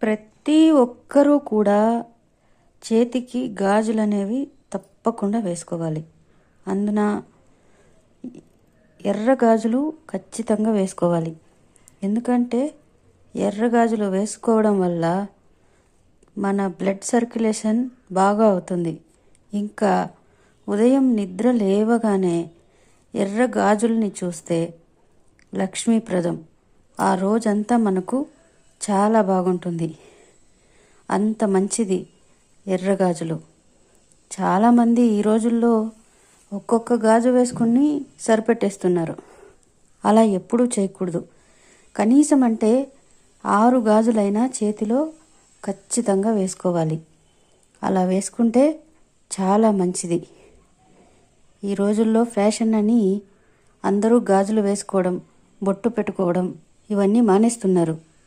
ప్రతి ఒక్కరూ కూడా చేతికి గాజులనేవి తప్పకుండా వేసుకోవాలి. అందున ఎర్ర గాజులు ఖచ్చితంగా వేసుకోవాలి. ఎందుకంటే ఎర్ర గాజులు వేసుకోవడం వల్ల మన బ్లడ్ సర్క్యులేషన్ బాగా అవుతుంది. ఇంకా ఉదయం నిద్ర లేవగానే ఎర్ర గాజుల్ని చూస్తే లక్ష్మీప్రదం. ఆ రోజంతా మనకు చాలా బాగుంటుంది. అంత మంచిది ఎర్ర గాజులు. చాలామంది ఈ రోజుల్లో ఒక్కొక్క గాజు వేసుకుని సరిపెట్టేస్తున్నారు. అలా ఎప్పుడూ చేయకూడదు. కనీసం అంటే 6 గాజులైనా చేతిలో ఖచ్చితంగా వేసుకోవాలి. అలా వేసుకుంటే చాలా మంచిది. ఈ రోజుల్లో ఫ్యాషన్ అని అందరూ గాజులు వేసుకోవడం, బొట్టు పెట్టుకోవడం ఇవన్నీ మానేస్తున్నారు.